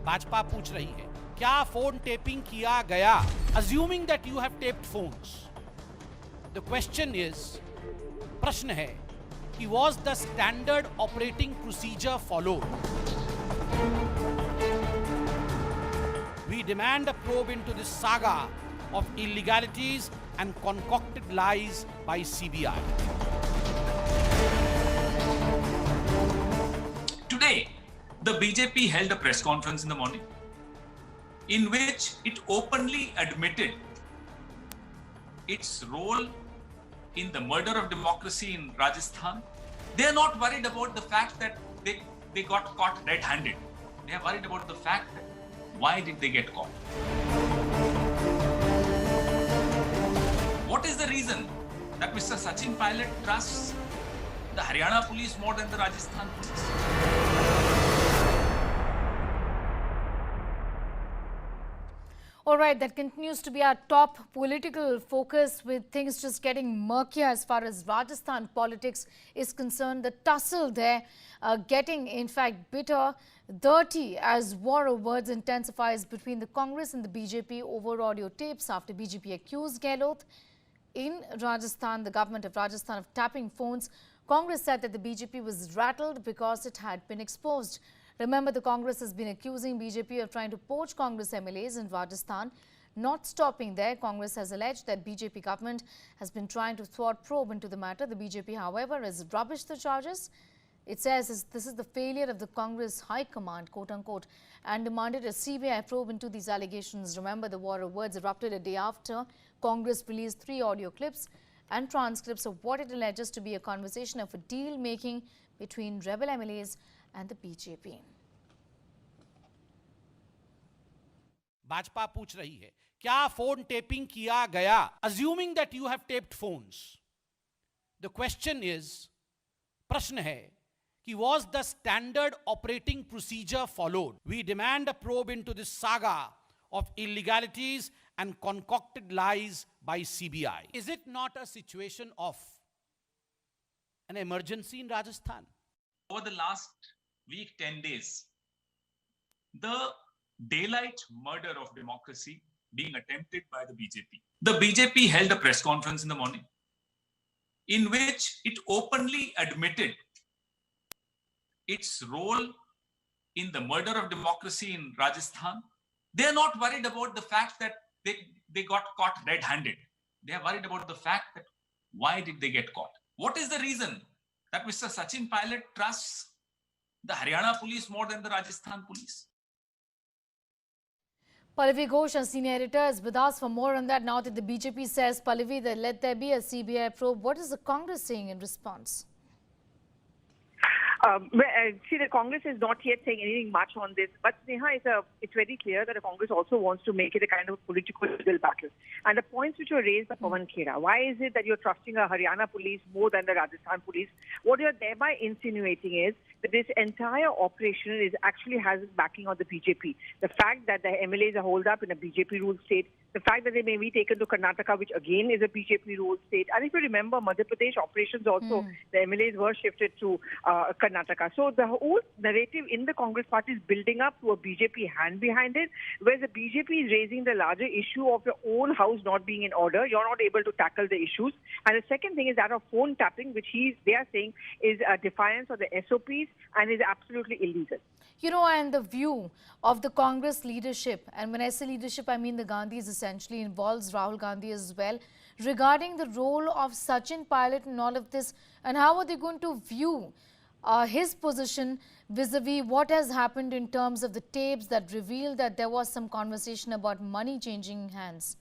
भाजपा पूछ रही है, क्या फोन टेपिंग किया गया? Assuming that you have taped phones, the question is, प्रश्न है कि was the standard operating procedure followed? We demand a probe into this saga of illegalities and concocted lies by CBI. Today, the BJP held a press conference in the morning in which it openly admitted its role in the murder of democracy in Rajasthan. They are not worried about the fact that they got caught red-handed. They are worried about the fact that why did they get caught? What is the reason that Mr. Sachin Pilot trusts the Haryana police more than the Rajasthan police? All right, that continues to be our top political focus, with things just getting murkier as far as Rajasthan politics is concerned. The tussle there getting, in fact, bitter, dirty as war of words intensifies between the Congress and the BJP over audio tapes after BJP accused Gehlot in Rajasthan, the government of Rajasthan, of tapping phones. Congress said that the BJP was rattled because it had been exposed. Remember, the Congress has been accusing BJP of trying to poach Congress MLAs in Rajasthan. Not stopping there, Congress has alleged that BJP government has been trying to thwart probe into the matter. The BJP, however, has rubbished the charges. It says this is the failure of the Congress High Command, quote-unquote, and demanded a CBI probe into these allegations. Remember, the war of words erupted a day after Congress released 3 audio clips and transcripts of what it alleges to be a conversation of a deal-making between rebel MLAs and the BJP. Bhajpa पूछ रही है, क्या phone tapping किया गया? Assuming that you have taped phones, the question is, प्रश्न है कि was the standard operating procedure followed? We demand a probe into this saga of illegalities and concocted lies by CBI. Is it not a situation of an emergency in Rajasthan? Over the last week, 10 days, the daylight murder of democracy being attempted by the BJP. The BJP held a press conference in the morning in which it openly admitted its role in the murder of democracy in Rajasthan. They are not worried about the fact that they got caught red-handed. They are worried about the fact that why did they get caught? What is the reason that Mr. Sachin Pilot trusts the Haryana police more than the Rajasthan police? Pallavi Ghosh, our senior editor, is with us for more on that. Now that the BJP says, Pallavi, that let there be a CBI probe, what is the Congress saying in response? See, the Congress is not yet saying anything much on this, but Sneha, it's very clear that the Congress also wants to make it a kind of political legal battle. And the points which were raised by Pawan Khera, why is it that you're trusting a Haryana police more than the Rajasthan police? What you're thereby insinuating is that this entire operation actually has its backing on the BJP. The fact that the MLAs are holed up in a BJP-ruled state, the fact that they may be taken to Karnataka, which again is a BJP-ruled state. And if you remember, Madhya Pradesh operations also, the MLAs were shifted to Karnataka. So the whole narrative in the Congress party is building up to a BJP hand behind it, whereas the BJP is raising the larger issue of your own house not being in order. You're not able to tackle the issues. And the second thing is that of phone tapping, which they are saying is a defiance of the SOPs and is absolutely illegal. You know, and the view of the Congress leadership, and when I say leadership, I mean the Gandhis essentially, involves Rahul Gandhi as well, regarding the role of Sachin Pilot in all of this, and how are they going to view his position vis-a-vis what has happened in terms of the tapes that reveal that there was some conversation about money changing hands?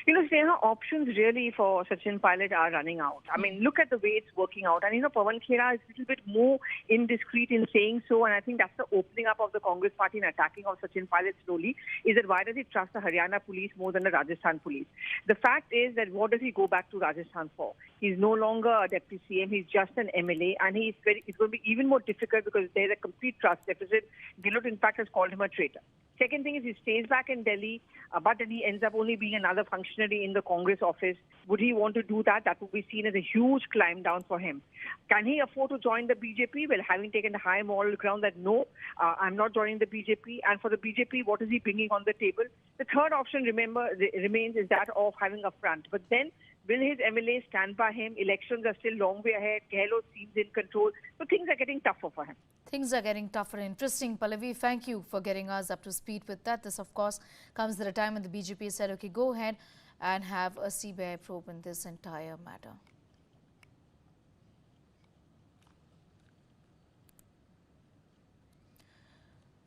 You know, Sneha, options really for Sachin Pilot are running out. I mean, look at the way it's working out. And, you know, Pawan Khera is a little bit more indiscreet in saying so. And I think that's the opening up of the Congress party and attacking of Sachin Pilot slowly, is that why does he trust the Haryana police more than the Rajasthan police? The fact is that what does he go back to Rajasthan for? He's no longer a deputy CM. He's just an MLA. And it's going to be even more difficult because there's a complete trust deficit. Gehlot, in fact, has called him a traitor. Second thing is he stays back in Delhi, but then he ends up only being another functionary in the Congress office. Would he want to do that? That would be seen as a huge climb down for him. Can he afford to join the BJP? Well, having taken the high moral ground that no, I'm not joining the BJP. And for the BJP, what is he bringing on the table? The third option, remains is that of having a front. But then, will his MLAs stand by him? Elections are still long way ahead. Gehlot seems in control. So things are getting tougher for him. Things are getting tougher. Interesting, Pallavi. Thank you for getting us up to speed with that. This, of course, comes at a time when the BJP said, okay, go ahead and have a CBI probe in this entire matter.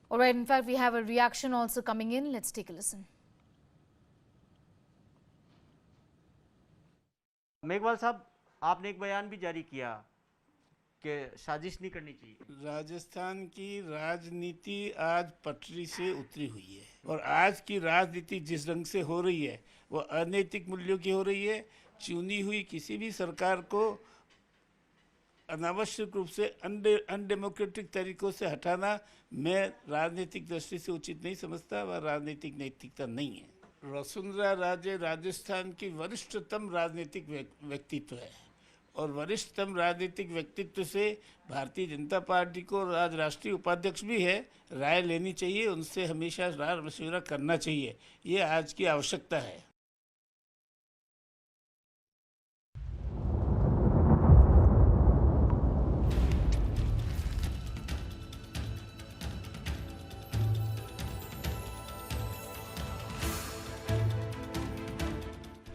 All right, in fact, we have a reaction also coming in. Let's take a listen. Meghwal साहब, आपने एक बयान भी जारी किया कि साजिश नहीं करनी चाहिए। राजस्थान की राजनीति आज पटरी से उतरी हुई है और आज की राजनीति जिस रंग से हो रही है वो अनैतिक मूल्यों की हो रही है। चुनी हुई किसी भी सरकार को अनावश्यक रूप से अनडेमोक्रेटिक तरीकों से हटाना मैं राजनीतिक दृष्टि से उचित नहीं समझता व राजनीतिक नैतिकता नहीं है। वसुंधरा राजे राजस्थान की वरिष्ठतम राजनीतिक व्यक्तित्व है और वरिष्ठतम राजनीतिक व्यक्तित्व से भारतीय जनता पार्टी को आज राष्ट्रीय उपाध्यक्ष भी है, राय लेनी चाहिए, उनसे हमेशा राय मशविरा करना चाहिए। ये आज की आवश्यकता है।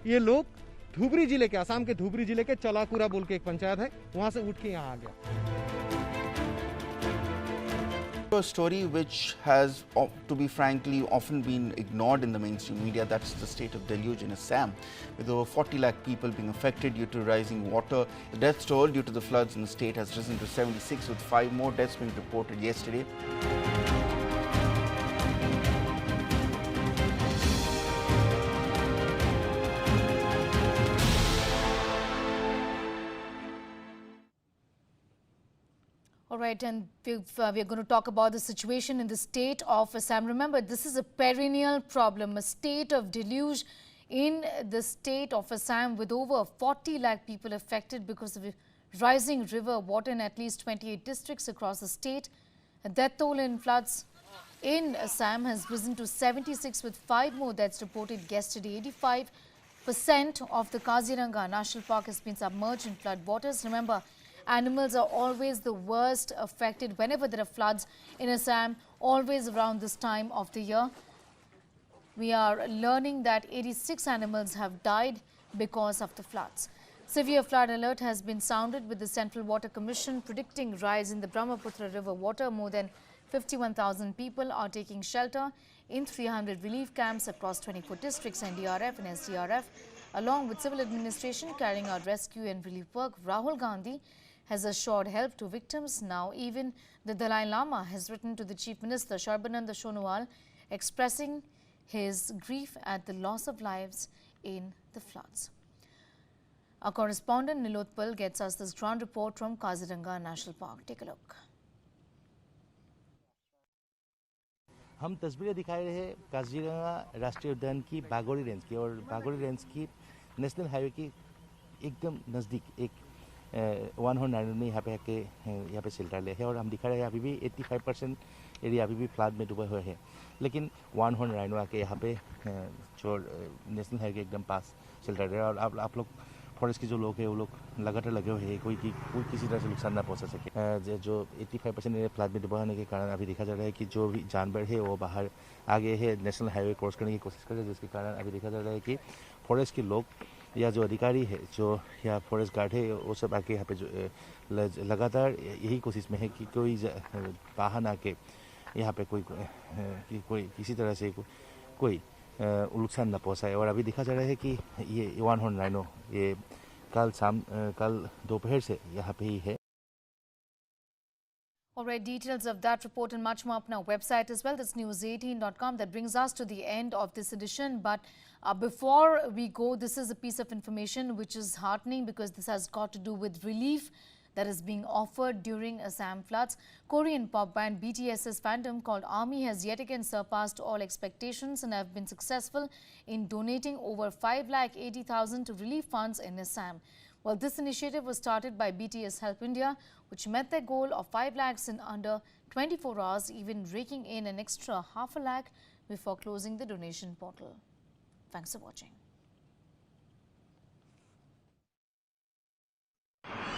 ये लोग धुबरी जिले के, असम के धुबरी जिले के चलाकुरा बोल के एक पंचायत है, वहां से उठ के यहाँ आ गया। A story which has, to be frankly, often been ignored in the mainstream media. That's the state of deluge in Assam, with over 40 lakh people being affected due to rising water. The death toll due to the floods in the state has risen to 76, with 5 more deaths being reported yesterday. All right, and we're going to talk about the situation in the state of Assam. Remember, this is a perennial problem, a state of deluge in the state of Assam with over 40 lakh people affected because of rising river water in at least 28 districts across the state. The death toll in floods in Assam has risen to 76 with 5 more deaths reported yesterday. 85% of the Kaziranga National Park has been submerged in flood waters. Remember, animals are always the worst affected whenever there are floods in Assam, always around this time of the year. We are learning that 86 animals have died because of the floods. Severe flood alert has been sounded with the Central Water Commission predicting rise in the Brahmaputra River water. More than 51,000 people are taking shelter in 300 relief camps across 24 districts. NDRF and SDRF, along with civil administration, carrying out rescue and relief work. Rahul Gandhi has assured help to victims. Now even the Dalai Lama has written to the Chief Minister Sarbananda Sonowal expressing his grief at the loss of lives in the floods. Our correspondent Nilotpal gets us this ground report from Kaziranga National Park. Take a look. हम तस्वीरें दिखाए रहे काजीरंगा राष्ट्रीय उद्यान की Bagori range की और Bagori range की नेशनल हाईवे की एकदम नज़दीक एक 109 में यहाँ पे शेल्टर ले है और हम दिखा रहे हैं अभी भी 85% एरिया अभी भी फ्लड में डूबे हुए हैं, लेकिन 109 आके यहाँ पे जो नेशनल हाईवे के एकदम पास शेल्टर है और आप लोग फॉरेस्ट के जो लोग हैं वो लोग लगातार लगे हुए हैं, कोई किसी तरह से नुकसान ना पहुँचा सके। जो 85% एरिया फ्लड में डूबा होने के कारण अभी देखा जा रहा है कि जो भी जानवर है वो बाहर आ गए हैं, नेशनल हाईवे क्रॉस करने की कोशिश कर रहे हैं, जिसके कारण अभी देखा जा रहा है कि फॉरेस्ट के लोग या जो अधिकारी है जो या फॉरेस्ट गार्ड है वो सब आके यहाँ पे जो लगातार यही कोशिश में है कि कोई वाहन आके यहाँ पे कोई किसी तरह से कोई नुकसान न पहुँचाए। और अभी देखा जा रहा है कि ये 109 ये कल दोपहर से यहाँ पे ही है। All right, details of that report and much more up on our website as well. That's news18.com. That brings us to the end of this edition. But before we go, this is a piece of information which is heartening because this has got to do with relief that is being offered during Assam floods. Korean pop band BTS's fandom called ARMY has yet again surpassed all expectations and have been successful in donating over 5,80,000 to relief funds in Assam. Well, this initiative was started by BTS Help India, which met their goal of 5 lakhs in under 24 hours, even raking in an extra half a lakh before closing the donation portal. Thanks for watching.